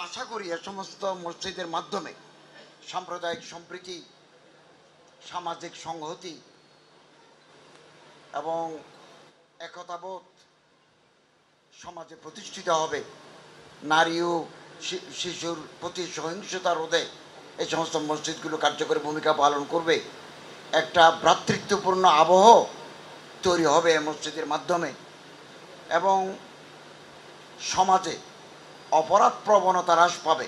আশা করি এ সমস্ত মসজিদের মাধ্যমে সাম্প্রদায়িক সম্প্রীতি, সামাজিক সংহতি এবং একতাবোধ সমাজে প্রতিষ্ঠিত হবে। নারী ও শিশুর প্রতি সহিংসতা রোধে এই সমস্ত মসজিদগুলো কার্যকরী ভূমিকা পালন করবে। একটা ভ্রাতৃত্বপূর্ণ আবহ তৈরি হবে এই মসজিদের মাধ্যমে এবং সমাজে অপরাধ প্রবণতা হ্রাস পাবে।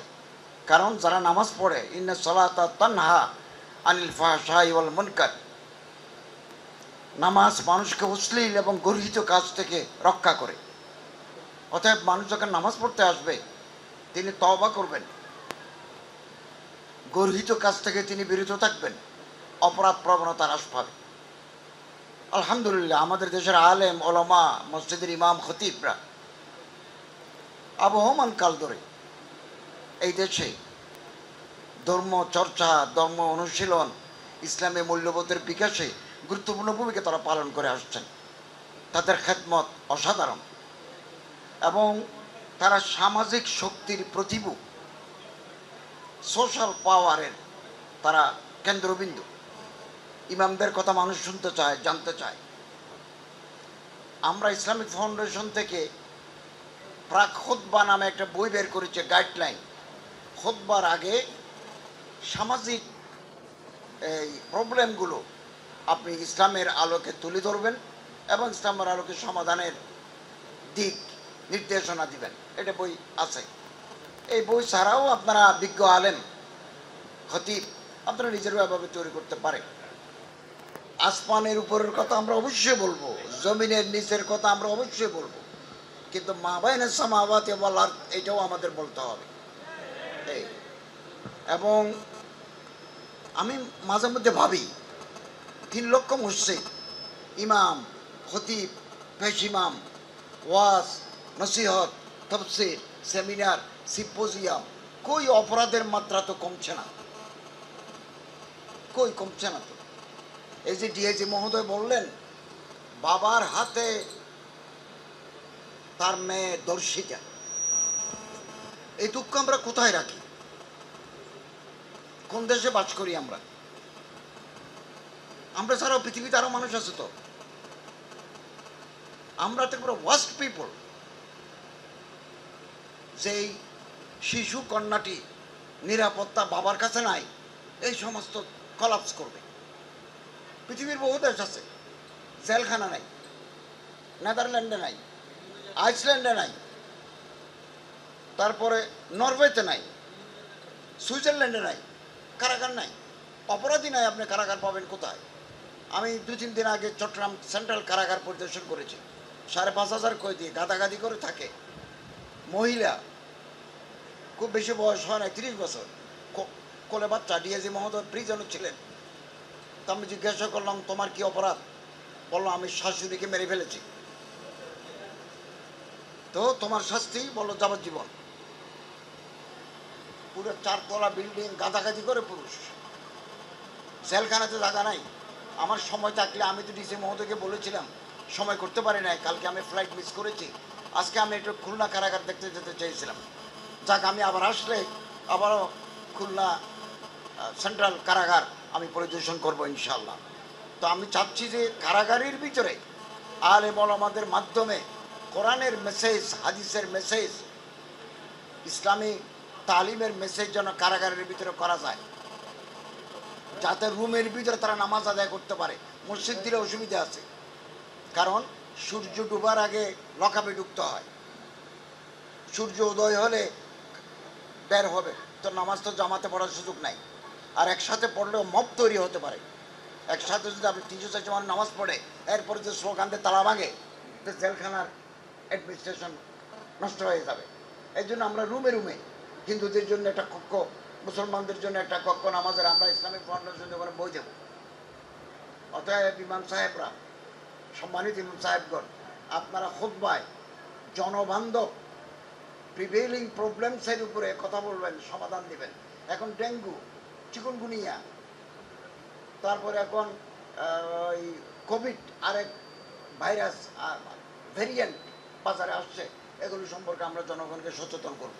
কারণ যারা নামাজ পড়ে, ইন্না সালাতা তানহা আনিল ফাহশাই ওয়াল মুনকার, নামাজ মানুষকে অশ্লীল এবং গর্হিত কাজ থেকে রক্ষা করে। অতএব মানুষ যখন নামাজ পড়তে আসবে তিনি তওবা করবেন, গর্হিত কাজ থেকে তিনি বিরত থাকবেন, অপরাধ প্রবণতা হ্রাস পাবে। আলহামদুলিল্লাহ, আমাদের দেশের আলেম ওলামা, মসজিদের ইমাম খতিবরা আবহমান কাল ধরে এই দেশে ধর্ম চর্চা, ধর্ম অনুশীলন, ইসলামী মূল্যবোধের বিকাশে গুরুত্বপূর্ণ ভূমিকা তারা পালন করে আসছেন। তাদের খেদমত অসাধারণ এবং তারা সামাজিক শক্তির প্রতিভূ, সোশ্যাল পাওয়ারের তারা কেন্দ্রবিন্দু। ইমামদের কথা মানুষ শুনতে চায়, জানতে চায়। আমরা ইসলামিক ফাউন্ডেশন থেকে প্রাক খুতবা নামে একটা বই বের করেছে, গাইডলাইন। খুতবার আগে সামাজিক এই প্রবলেমগুলো আপনি ইসলামের আলোকে তুলে ধরবেন এবং ইসলামের আলোকে সমাধানের দিক নির্দেশনা দিবেন। এটা বই আছে। এই বই ছাড়াও আপনারা বিজ্ঞ আলেম, খতিব আপনারা নিজেরও এভাবে তৈরি করতে পারেন। আসমানের উপরের কথা আমরা অবশ্যই বলবো, জমিনের নিচের কথা আমরা অবশ্যই বলবো, কিন্তু মা বাইনের সামাওয়াতি ওয়াল আরদ এটাও আমাদের বলতে হবে। এই এবং আমি মাঝে মধ্যে ভাবি 3 লক্ষ মসজিদ, ইমাম, খতিব, পেশ ইমাম, ওয়াজ, নসিহত, তাফসীর, সেমিনার, সিম্পোজিয়াম, কই অপরাধের মাত্রা তো কমছে না, কই কমছে না তো। এই যে ডিআইজি মহোদয় বললেন বাবার হাতে তার মেয়ে দর্শিকা, এই দুঃখ আমরা কোথায় রাখি? কোন দেশে বাস করি আমরা? আমরা ছাড়াও পৃথিবীতে আরো মানুষ আছে তো। আমরা তো পুরো ওয়াস্ট পিপল। যেই শিশু কন্যাটি নিরাপত্তা বাবার কাছে নাই, এই সমস্ত কলাপস করবে। পৃথিবীর বহু দেশ আছে, জেলখানা নাই, নেদারল্যান্ডে নাই, আইসল্যান্ডে নাই, তারপরে নরওয়েতে নাই, সুইজারল্যান্ডে নাই, কারাগার নাই। অপরাধী নাই, আপনি কারাগার পাবেন কোথায়? আমি 2-3 দিন আগে চট্টগ্রাম সেন্ট্রাল কারাগার পরিদর্শন করেছি। 5,500 কয়েদি গাদাগাদি করে থাকে। মহিলা, খুব বেশি বয়স হয় না, 30 বছর, কোলে বাচ্চা। ডিএজি মহোদয় প্রিজনে ছিলেন। তা আমি জিজ্ঞাসা করলাম তোমার কি অপরাধ? বললো আমি শাশুড়িকে মেরে ফেলেছি। তো তোমার শাস্তি? বললো যাবজ্জীবন। পুরো 4 তলা বিল্ডিং, গাদাগাদি করে পুরুষ। জেলখানাতে জায়গা নাই। আমার সময় থাকলে আমি তো ডিসি মহোদয়কে বলেছিলাম, সময় করতে পারি নাই, কালকে আমি ফ্লাইট মিস করেছি। আজকে আমি একটু খুলনা কারাগার দেখতে যেতে চাইছিলাম। যাক, আমি আবার আসলে আবারও খুলনা সেন্ট্রাল কারাগার আমি পরিদর্শন করবো ইনশাল্লাহ। তো আমি চাচ্ছি যে কারাগারের ভিতরে আলেম ওলামাদের মাধ্যমে কোরআনের মেসেজ, হাদিসের মেসেজ, ইসলামী তালিমের মেসেজ যেন কারাগারের ভিতরে করা যায়, যাতে রুমের ভিতরে তারা নামাজ আদায় করতে পারে। মসজিদ দিলে অসুবিধা আছে, কারণ সূর্য ডুবার আগে লকাপে ঢুকতে হয়, সূর্য উদয় হলে বের হবে, তো নামাজ তো জামাতে পড়ার সুযোগ নাই। আর একসাথে পড়লেও মব তৈরি হতে পারে। একসাথে যদি আপনি 300-400 মানুষ নামাজ পড়ে এরপরে যে স্লোগান দিয়ে তালা ভাঙে, তো জেলখানার অ্যাডমিনিস্ট্রেশন নষ্ট হয়ে যাবে। এই জন্য আমরা রুমে রুমে, হিন্দুদের জন্য একটা কক্ষ, মুসলমানদের জন্য একটা কক্ষ, নামাজের আমরা ইসলামিক ফাউন্ডেশন ওখানে বই দেব। অতএব ইমাম সাহেবরা, সম্মানিত ইমাম সাহেবগণ, আপনারা খুতবায় জনবান্ধব প্রিভেইলিং প্রবলেমসের উপরে কথা বলবেন, সমাধান দিবেন। এখন ডেঙ্গু, চিকুনগুনিয়া, তারপরে এখন ওই কোভিড আরেক ভাইরাস ভেরিয়েন্ট বাজারে আসছে, এগুলো সম্পর্কে আমরা জনগণকে সচেতন করব।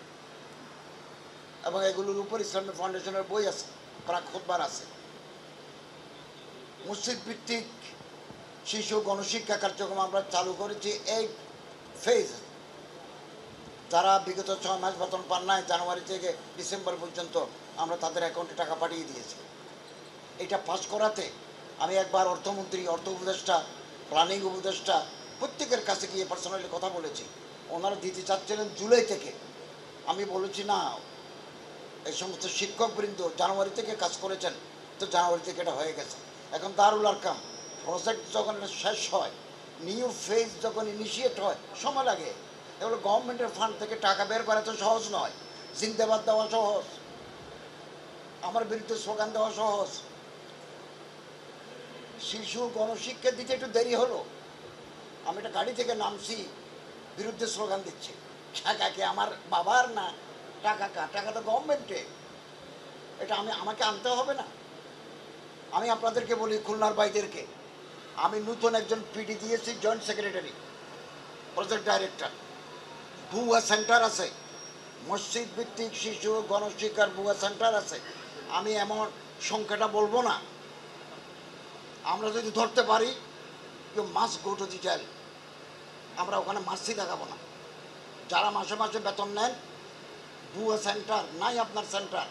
এবং এগুলোর উপর ইসলামিক ফাউন্ডেশনের বই আছে, প্রাক খুতবার আছে। মসজিদ ভিত্তিক শিশু গণশিক্ষা কার্যক্রম আমরা চালু করেছি। এই ফেজ যারা বিগত 6 মাস বেতন পান নাই, জানুয়ারি থেকে ডিসেম্বর পর্যন্ত আমরা তাদের অ্যাকাউন্টে টাকা পাঠিয়ে দিয়েছি। এটা পাস করাতে আমি একবার অর্থমন্ত্রী, অর্থ উপদেষ্টা, প্ল্যানিং উপদেষ্টা প্রত্যেকের কাছে গিয়ে পার্সোনালি কথা বলেছি। ওনারা দিতে চাচ্ছিলেন জুলাই থেকে। আমি বলেছি না, এই সমস্ত শিক্ষকবৃন্দ জানুয়ারি থেকে কাজ করেছেন, তো জানুয়ারি থেকে এটা হয়ে গেছে। এখন দারুল আরকাম প্রজেক্ট যখন শেষ হয়, নিউ ফেজ যখন ইনিশিয়েট হয়, সময় লাগে। এগুলো গভর্নমেন্টের ফান্ড থেকে টাকা বের করা তো সহজ নয়। জিন্দাবাদ দেওয়া সহজ, আমার বিরুদ্ধে স্লোগান দেওয়া সহজ। শিশু গণশিক্ষা দিতে একটু দেরি হলো। আমি একটা গাড়ি থেকে নামছি, বিরুদ্ধে স্লোগান দিচ্ছে। টাকা কি আমার বাবার না, টাকা কার? টাকা তো গভর্নমেন্টে। এটা আমাকে আনতে হবে না? আমি আপনাদেরকে বলি, খুলনার ভাইদেরকে, আমি নতুন একজন পিডি দিয়েছি, জয়েন্ট সেক্রেটারি, প্রজেক্ট ডাইরেক্টর। বুয়া সেন্টার আছে, মসজিদ ভিত্তিক শিশু গণশিক্ষার বুয়া সেন্টার আছে। আমি এমন সংখ্যাটা বলবো না। আমরা যদি ধরতে পারি, you must go to the jail. আমরা ওখানে মাসি দেখাবো না। যারা মাসে মাসে বেতন নেন, বুয়া সেন্টার নাই আপনার সেন্টার,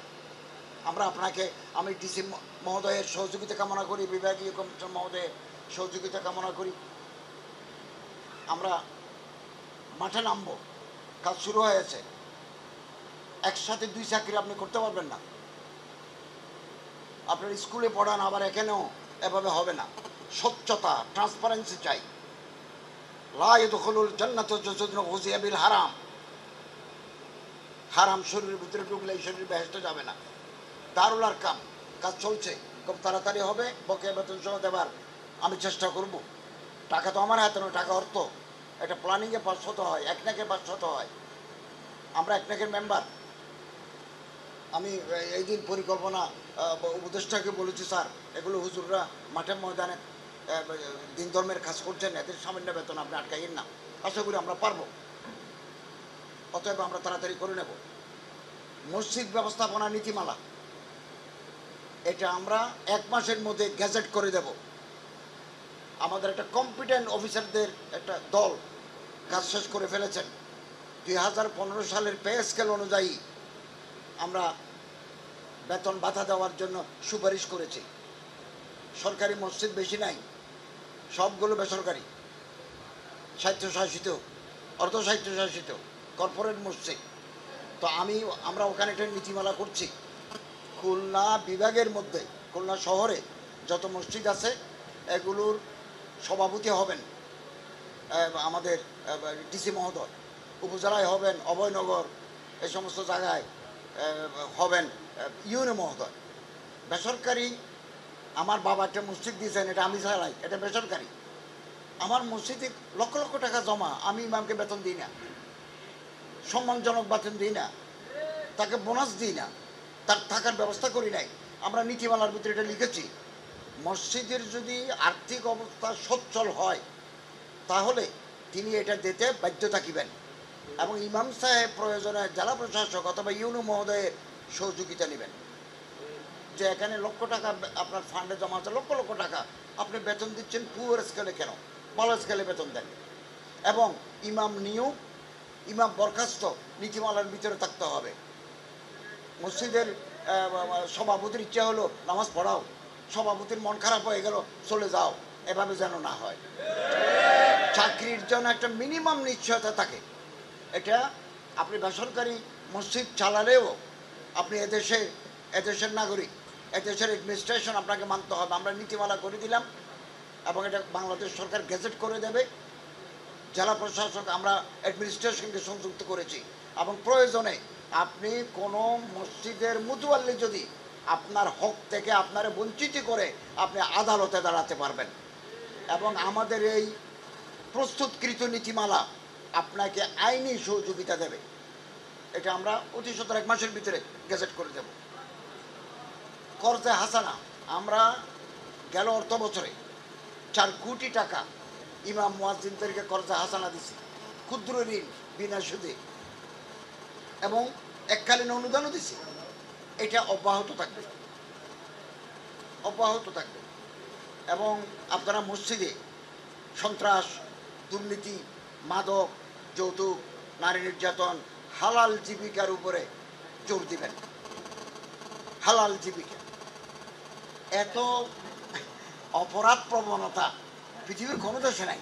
আমরা আপনাকে, আমি ডিসি মহোদয়ের সহযোগিতা কামনা করি, বিভাগীয় কমিশনার মহোদয়ের সহযোগিতা কামনা করি। আমরা মাঠে নামবো, কাজ শুরু হয়েছে। একসাথে 2 চাকরি আপনি করতে পারবেন না। আপনার স্কুলে পড়ান, আবার এখানেও এভাবে হবে না। স্বচ্ছতা, ট্রান্সপারেন্সি চাই। লা ইয়াদখুলুল জান্নাতা জান্নাতুন গুযিয়া বিল হারাম। হারাম শরীরের ভিতরে ঢুকলে এই শরীর বেহেশতে যাবে না। দারুল আরকাম কাজ চলছে, খুব তাড়াতাড়ি হবে। বকেয়া বেতন সহ দেবার আমি চেষ্টা করব। টাকা তো আমার হাতে নয়, টাকা অর্থ। এটা প্ল্যানিংয়ে 500 হয়, একনাকে 500 হয়। আমরা একনাকের মেম্বার। আমি এই দিন পরিকল্পনা উপদেষ্টাকে বলেছি, স্যার এগুলো হুজুররা মাঠে ময়দানে দিন ধর্মের কাজ করছেন, এদের সামান্য বেতন আপনি আটকাইয়েন না। আশা করি আমরা পারবো। অতএব আমরা তাড়াতাড়ি করে নেব। মসজিদ ব্যবস্থাপনা নীতিমালা, এটা আমরা 1 মাসের মধ্যে গ্যাজেট করে দেব। আমাদের একটা কম্পিটেন্ট অফিসারদের একটা দল কাজ শেষ করে ফেলেছেন। 2015 সালের পে স্কেল অনুযায়ী আমরা বেতন ভাতা দেওয়ার জন্য সুপারিশ করেছি। সরকারি মসজিদ বেশি নাই, সবগুলো বেসরকারি, স্বায়ত্তশাসিত, অর্ধ স্বায়ত্তশাসিত কর্পোরেট মসজিদ। তো আমরা ওখানে একটা নীতিমালা করছি। খুলনা বিভাগের মধ্যে, খুলনা শহরে যত মসজিদ আছে, এগুলোর সভাপতি হবেন আমাদের ডিসি মহোদয়, উপজেলায় হবেন অভয়নগর, এই সমস্ত জায়গায় হবেন ইউনো মহোদয়। বেসরকারি, আমার বাবা একটা মসজিদ দিয়েছেন, এটা আমি চালাই, এটা বেসরকারি। আমার মসজিদে লক্ষ লক্ষ টাকা জমা, আমি ইমামকে বেতন দিই না, সম্মানজনক বেতন দিই না, তাকে বোনাস দিই না, তার থাকার ব্যবস্থা করি নাই। আমরা নীতিমালার ভিতরে এটা লিখেছি, মসজিদের যদি আর্থিক অবস্থা সচ্ছল হয় তাহলে তিনি এটা দিতে বাধ্য থাকিবেন। এবং ইমাম সাহেব প্রয়োজনে জেলা প্রশাসক অথবা ইউনো মহোদয়ের সহযোগিতা নেবেন। যে এখানে লক্ষ টাকা আপনার ফান্ডে জমা আছে, লক্ষ লক্ষ টাকা, আপনি বেতন দিচ্ছেন পুয়ার স্কেলে, কেন ভালো স্কেলে বেতন দেন। এবং ইমাম নিয়োগ, ইমাম বরখাস্ত নীতিমালার ভিতরে থাকতে হবে। মসজিদের সভাপতির ইচ্ছা হলো নামাজ পড়াও, সভাপতির মন খারাপ হয়ে গেল চলে যাও, এভাবে যেন না হয়। চাকরির জন্য একটা মিনিমাম নিশ্চয়তা থাকে। এটা আপনি বেসরকারি মসজিদ চালালেও আপনি এদেশের নাগরিক, এদেশের অ্যাডমিনিস্ট্রেশন আপনাকে মানতে হবে। আমরা নীতিমালা করে দিলাম এবং এটা বাংলাদেশ সরকার গেজেট করে দেবে। জেলা প্রশাসক আমরা অ্যাডমিনিস্ট্রেশনকে সংযুক্ত করেছি। এবং প্রয়োজনে আপনি কোনো মসজিদের মুতুয়াল্লি যদি আপনার হক থেকে আপনারা বঞ্চিত করে, আপনি আদালতে দাঁড়াতে পারবেন। এবং আমাদের এই প্রস্তুতকৃত নীতিমালা আপনাকে আইনি সহযোগিতা দেবে। এটা আমরা অতি সত্তর 1 মাসের ভিতরে গেজেট করে দেব। কর্জে হাসানা, আমরা গেল অর্থ বছরে 4 কোটি টাকা ইমাম মুয়াজ্জিনদেরকে কর্জে হাসানা দিছি, ক্ষুদ্র ঋণ বিনা সুদে। এবং এককালীন অনুদানও দিছি। এটা অব্যাহত থাকবে, অব্যাহত থাকবে। এবং আপনারা মসজিদে সন্ত্রাস, দুর্নীতি, মাদক, যৌতুক, নারী নির্যাতন, হালাল জীবিকার উপরে জোর দিবেন। হালাল জীবিকা। এত অপরাধ প্রবণতা পৃথিবীর কোনো দেশে নাই,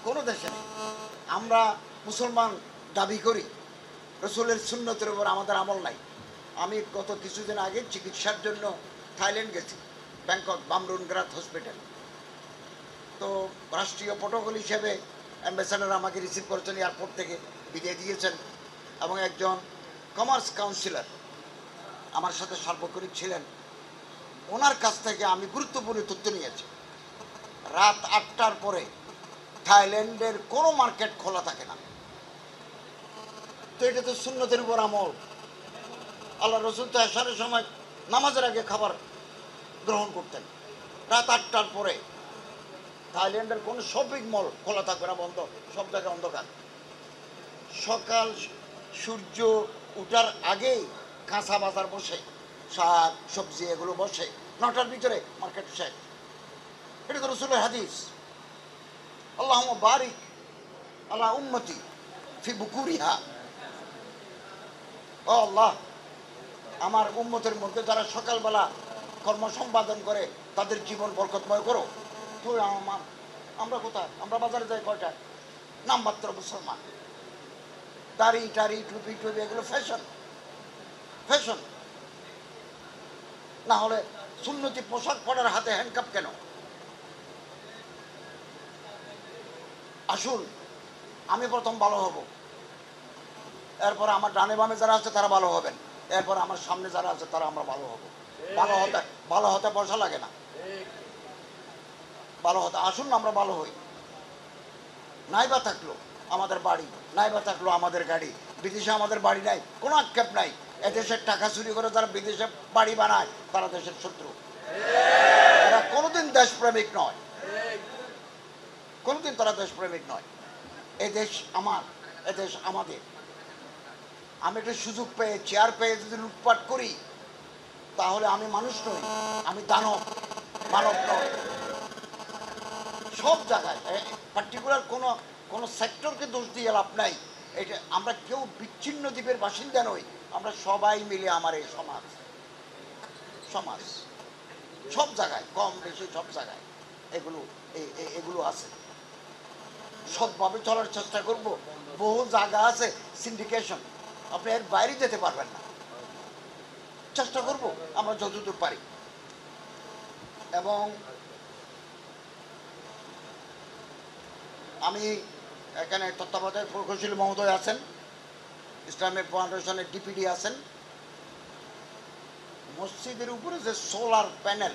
কোনো দেশে নেই। আমরা মুসলমান দাবি করি, রসুলের সুন্নতের উপর আমাদের আমল নাই। আমি গত কিছুদিন আগে চিকিৎসার জন্য থাইল্যান্ড গেছি, ব্যাংকক বামরুনগ্রাত হসপিটাল। তো রাষ্ট্রীয় প্রোটোকল হিসেবে অ্যাম্বাসাডার আমাকে রিসিভ করেছেন, এয়ারপোর্ট থেকে বিদায় দিয়েছেন, এবং একজন কমার্স কাউন্সিলর আমার সাথে সার্বক্ষণিক ছিলেন। ওনার কাছ থেকে আমি গুরুত্বপূর্ণ তথ্য নিয়েছি। রাত 8টার পরে থাইল্যান্ডের কোনো মার্কেট খোলা থাকে না। তো এটা তো সুন্নতের উপর আমল। আল্লাহ রসুল তো এশারের সময় নামাজের আগে খাবার গ্রহণ করতেন। রাত 8টার পরে থাইল্যান্ডের কোনো শপিং মল খোলা থাকবে না, বন্ধ, সব জায়গায় অন্ধকার। সকাল সূর্য উঠার আগেই কাঁচা বাজার বসে, শাক সবজি এগুলো বসে, 9টার ভিতরে মার্কেট শেষ। এটা তো রসুলের হাদিস। আল্লাহুম্মা বারিক আলা উম্মতি ফি বুকুরিহা। ও আল্লাহ, আমার উম্মতের মধ্যে যারা সকালবেলা কর্ম সম্পাদন করে তাদের জীবন বরকতময় করো। তো আমরা কোথায়? আমরা বাজারে যাই কয়টায়? নামমাত্র মুসলমান। দাড়ি টাড়ি টুপি টুপি এগুলো ফ্যাশন, ফ্যাশন। না হলে সুন্নতি পোশাক পরার হাতে হ্যান্ডকাপ কেন? আসুন, আমি প্রথম ভালো হব, এরপর আমার ডানে বামে যারা আছে তারা ভালো হবেন, এরপর আমার সামনে যারা আছে তারা আমরা ভালো হব। ভালো হতে পয়সা লাগে না, ভালো হতে আসুন না আমরা ভালো হই। নাইবা থাকলো আমাদের বাড়ি, নাইবা থাকলো আমাদের গাড়ি, বিদেশে আমাদের বাড়ি নাই, কোনো আক্ষেপ নাই। এদেশের টাকা চুরি করে যারা বিদেশে বাড়ি বানায় তারা দেশের শত্রু। এরা কোনোদিন দেশপ্রেমিক নয়, কোনোদিন তারা দেশপ্রেমিক নয়। এদেশ আমার, এদেশ আমাদের। আমি একটা সুযোগ পেয়ে, চেয়ার পেয়ে যদি লুটপাট করি তাহলে আমি মানুষ নই, আমি দানব, মানব নয়। সব জায়গায় পার্টিকুলার কোনো সেক্টরকে দোষ দিয়ে লাভ নাই। এটা আমরা কেউ বিচ্ছিন্ন দ্বীপের বাসিন্দা নই, আমরা সবাই মিলে আমার এই সমাজ, সমাজ সব জায়গায় কম বেশি সব জায়গায় এগুলো আছে। সৎভাবে চলার চেষ্টা করব। বহু জায়গা আছে সিন্ডিকেশন, আপনি এর বাইরে যেতে পারবেন না। চেষ্টা করব আমরা যতদূর পারি। এবং আমি এখানে তত্ত্বাবধায়ক প্রকৌশলী মহোদয় আছেন, ইসলামিক ফাউন্ডেশনের ডিপিডি আছেন। মসজিদের উপরে যে সোলার প্যানেল,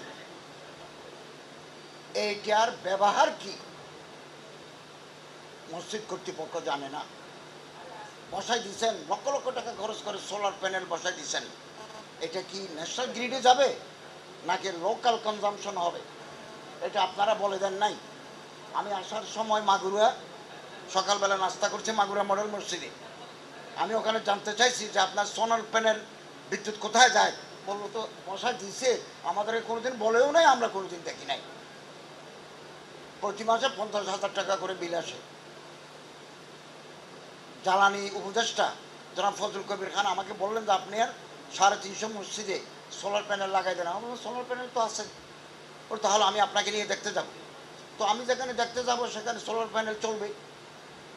এইটার ব্যবহার কি মসজিদ কর্তৃপক্ষ জানে না। বসাই দিচ্ছেন, লক্ষ লক্ষ টাকা খরচ করে সোলার প্যানেল বসাই দিচ্ছেন। এটা কি ন্যাশনাল গ্রিডে যাবে নাকি লোকাল কনজামশন হবে? এটা আপনারা বলে দেন নাই। আমি আসার সময় মাগুরা সকালবেলা নাস্তা করছি মাগুরা মডেল মসজিদে। আমি ওখানে জানতে চাইছি যে আপনার সোলার প্যানেল বিদ্যুৎ কোথায় যায়। বললো তো বসায় দিছে, আমাদের কোনোদিন বলেও নাই, আমরা কোনোদিন দেখি নাই। প্রতি মাসে 50,000 টাকা করে বিল আসে। জ্বালানি উপদেষ্টা জনাব ফজল কবির খান আমাকে বললেন যে আপনি আর 350 মসজিদে সোলার প্যানেল লাগাই দেন। আমার সোলার প্যানেল তো আছে। ওর তাহলে আমি আপনাকে নিয়ে দেখতে যাব। তো আমি যেখানে দেখতে যাব সেখানে সোলার প্যানেল চলবে,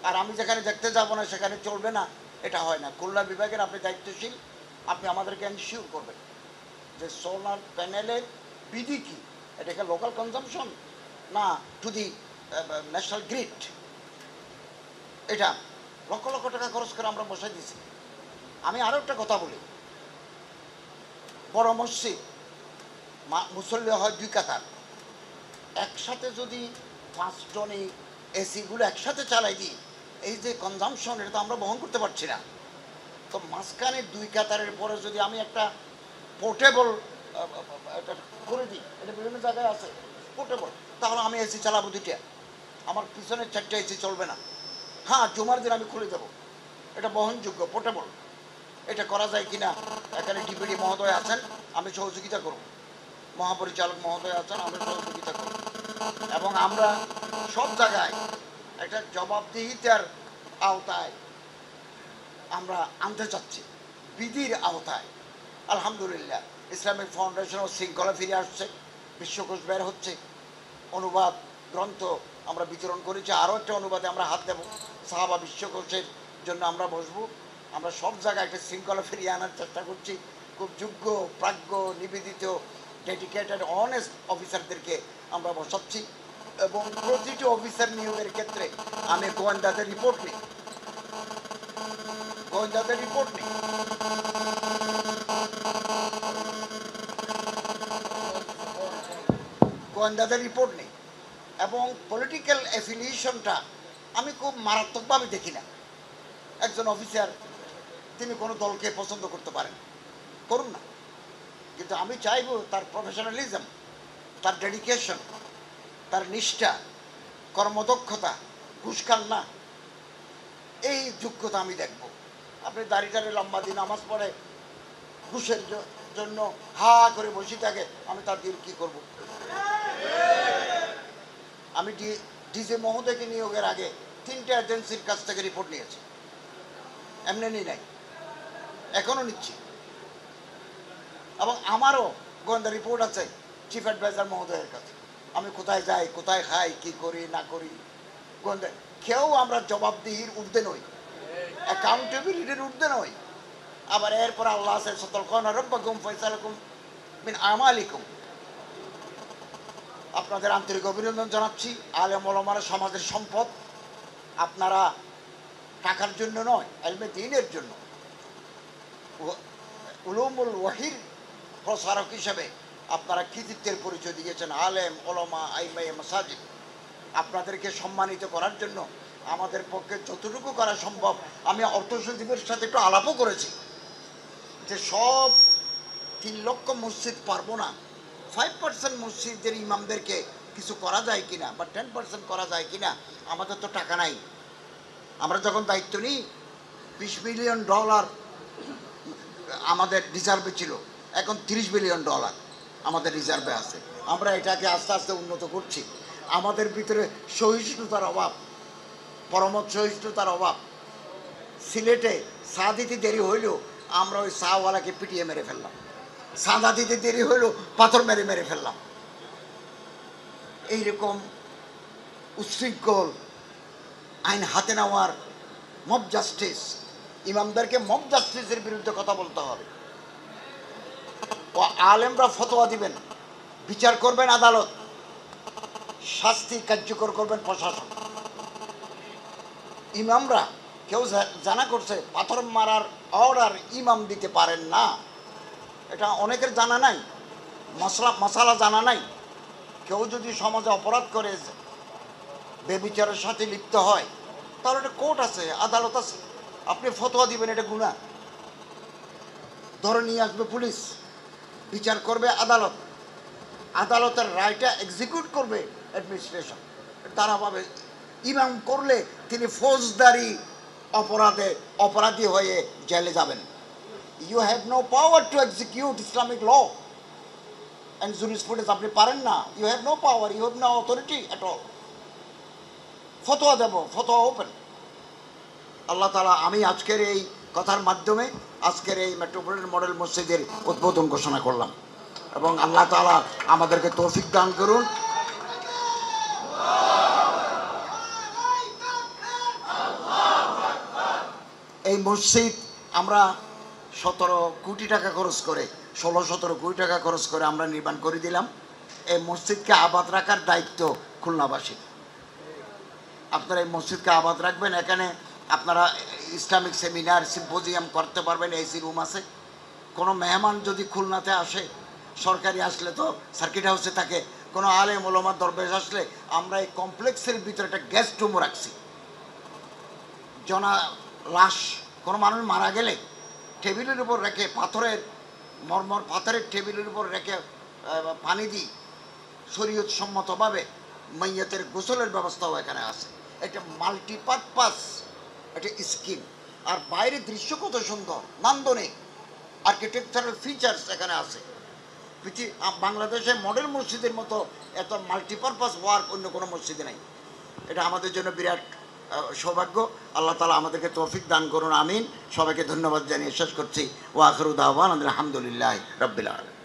আর আমি যেখানে দেখতে যাব না সেখানে চলবে না, এটা হয় না। খুলনা বিভাগের আপনি দায়িত্বশীল, আপনি আমাদেরকে এনশিওর করবেন যে সোলার প্যানেলের বিধি কী, এটাকে লোকাল কনজামশন না টু দি ন্যাশনাল গ্রিড। এটা লক্ষ লক্ষ টাকা খরচ করে আমরা বসাই দিয়েছি। আমি আরও একটা কথা বলি, বড় মসজিদ মুসল্লি হয় 2 কাতার, একসাথে যদি 5 টনে এসিগুলো একসাথে চালাই দিই, এই যে কনজামশন, এটা তো আমরা বহন করতে পারছি না। তো মাঝখানে 2 কাতারের পরে যদি আমি একটা পোর্টেবল এটা করে দিই, এটা বিভিন্ন জায়গায় আছে পোর্টেবল, তাহলে আমি এসি চালাবো 2টা, আমার পিছনের 4টা এসি চলবে না। হ্যাঁ, জুমার দিন আমি খুলে দেবো, এটা বহনযোগ্য পোর্টেবল। এটা করা যায় কিনা, এখানে ডিপিডি মহোদয় আছেন, আমি সহযোগিতা করব, মহাপরিচালক মহোদয় আছেন, আমি সহযোগিতা করব। এবং আমরা সব জায়গায় একটা জবাবদিহিতার আওতায় আমরা আনতে চাচ্ছি, বিধির আওতায়। আলহামদুলিল্লাহ ইসলামিক ফাউন্ডেশন ও শৃঙ্খলা ফিরে আসছে, বিশ্বকোষ বের হচ্ছে, অনুবাদ গ্রন্থ আমরা বিতরণ করেছি, আরও একটা অনুবাদে আমরা হাত দেব, সাহাবা বিশ্বকোষের জন্য আমরা বসবো। আমরা সব জায়গায় একটা শৃঙ্খলা ফিরিয়ে আনার চেষ্টা করছি। খুব যোগ্য, প্রাজ্ঞ, নিবেদিত, ডেডিকেটেড, অনেস্ট অফিসারদেরকে আমরা বসাচ্ছি এবং প্রতিটি অফিসার নিয়োগের ক্ষেত্রে আমি গোয়েন্দাদের রিপোর্ট নিই, গোয়েন্দাদের রিপোর্ট নিই। গোয়েন্দাদের রিপোর্ট নেই এবং পলিটিক্যাল অ্যাফিলিয়েশনটা আমি খুব মারাত্মকভাবে দেখি না। একজন অফিসার তিনি কোনো দলকে পছন্দ করতে পারেন, করুন না, কিন্তু আমি চাইব তার প্রফেশনালিজম, তার ডেডিকেশন, তার নিষ্ঠা, কর্মদক্ষতা, ঘুষখান না, এই যোগ্যতা আমি দেখব। আপনি দাঁড়িয়ে লম্বা দিন নামাজ পড়ে ঘুষের জন্য হা করে বসে থাকে, আমি তার দিয়ে কী করব? আমি ডিজে মহোদয়কে নিয়োগের আগে 3টে এজেন্সির কাছ থেকে রিপোর্ট নিয়েছি, এমনি নাই, এখনও নিচ্ছি। এবং আমারও গোয়েন্দা রিপোর্ট আছে চিফ অ্যাডভাইজার মহোদয়ের কাছে, আমি কোথায় যাই, কোথায় খাই, কি করি না করি, গোয়েন্দা কেউ আমরা জবাবদিহির ঊর্ধ্বে নই, অ্যাকাউন্টেবিলিটির ঊর্ধ্বে নই। আবার এরপর আল্লাহ আছে সতর্কনা রব্বাকুম ফয়সালাকুম মিন আমালিকুম। আপনাদের আন্তরিক অভিনন্দন জানাচ্ছি। আলেম ওলামারা সমাজের সম্পদ, আপনারা টাকার জন্য নয়, ইলমে দ্বীনের জন্য উলুমুল ওয়াহির প্রসারক হিসেবে আপনারা কৃতিত্বের পরিচয় দিয়েছেন। আলেম ওলামা আইমায়ে মাসাজিদ, আপনাদেরকে সম্মানিত করার জন্য আমাদের পক্ষে যতটুকু করা সম্ভব, আমি অর্থ সচিবের সাথে একটু আলাপও করেছি যে সব 3 লক্ষ মসজিদ পারবো না, 5% মসজিদের ইমামদেরকে কিছু করা যায় কিনা বা 10% করা যায় কিনা। আমাদের তো টাকা নাই, আমরা যখন দায়িত্ব নিই $20 বিলিয়ন আমাদের রিজার্ভে ছিল, এখন $30 বিলিয়ন আমাদের রিজার্ভে আছে। আমরা এটাকে আস্তে আস্তে উন্নত করছি। আমাদের ভিতরে সহিষ্ণুতার অভাব, পরমত সহিষ্ণুতার অভাব। সিলেটে চা দিতে দেরি হইলেও আমরা ওই চাওয়ালাকে পিটিয়ে মেরে ফেললাম, চাঁদা দিতে দেরি হইলেও পাথর মেরে মেরে ফেললাম। এইরকম উচ্ছৃঙ্খল আইন হাতে নেওয়ার, মব জাস্টিস, ইমামদেরকে মব জাস্টিসের বিরুদ্ধে কথা বলতে হবে। ও আলেমরা ফতোয়া দিবেন, বিচার করবেন আদালত, শাস্তি কার্যকর করবেন প্রশাসন। ইমামরা কেউ জানা করছে পাথর মারার অর্ডার ইমাম দিতে পারেন না, এটা অনেকের জানা নাই, মশালা জানা নাই। কেউ যদি সমাজে অপরাধ করে, বেবিচারের সাথে লিপ্ত হয়, তাহলে একটা কোর্ট আছে, আদালত আছে, আপনি ফতোয়া দিবেন, এটা গুনাহ। ধরে নিয়ে আসবে পুলিশ, বিচার করবে আদালত, আদালতের রায়টা এক্সিকিউট করবে অ্যাডমিনিস্ট্রেশন, তারা পাবে। ইমাম করলে তিনি ফৌজদারি অপরাধী হয়ে জেলে যাবেন। You have no power to execute Islamic law and jurisprudence, আপনি পারেন না, you have no power, you have no authority at all. ফতোয়া দেব, ফতোয়া ওপেন। আল্লাহ তাআলা আমি আজকের এই কথার মাধ্যমে আজকের এই মেট্রোপলিটন মডেল মসজিদের উদ্বোধন ঘোষণা করলাম এবং আল্লাহ তাআলা আমাদেরকে তৌফিক দান করুন। এই মসজিদ আমরা 17 কোটি টাকা খরচ করে, 16-17 কোটি টাকা খরচ করে আমরা নির্মাণ করে দিলাম। এই মসজিদকে আবাদ রাখার দায়িত্ব খুলনাবাসী। আপনারা এই মসজিদকে আবাদ রাখবেন, এখানে আপনারা ইসলামিক সেমিনার, সিম্পোজিয়াম করতে পারবেন, এসি রুম আছে। কোনো মেহমান যদি খুলনাতে আসে, সরকারি আসলে তো সার্কিট হাউসে থাকে, কোনো আলেম ওলামা দরবেশ আসলে আমরা এই কমপ্লেক্সের ভিতরে একটা গেস্ট রুমও রাখছি। লাশ কোনো মানুষ মারা গেলে টেবিলের উপর রেখে, পাথরের টেবিলের উপর রেখে পানি দিই, শরীয়ত সম্মতভাবে মাইয়াতের গোসলের ব্যবস্থাও এখানে আছে। এটা মাল্টিপারপাস একটা স্কিম। আর বাইরের দৃশ্য কত সুন্দর, নান্দনিক আর্কিটেকচারাল ফিচার্স এখানে আছে। বাংলাদেশে মডেল মসজিদের মতো এত মাল্টিপারপাস ওয়ার্ক অন্য কোনো মসজিদে নাই। এটা আমাদের জন্য বিরাট সৌভাগ্য। আল্লাহ তাআলা আমাদেরকে তৌফিক দান করুন, আমিন। সবাইকে ধন্যবাদ জানিয়ে শেষ করছি। ওয়া আখিরু দাওয়ানা আলহামদুলিল্লাহি রাব্বিল আলামিন।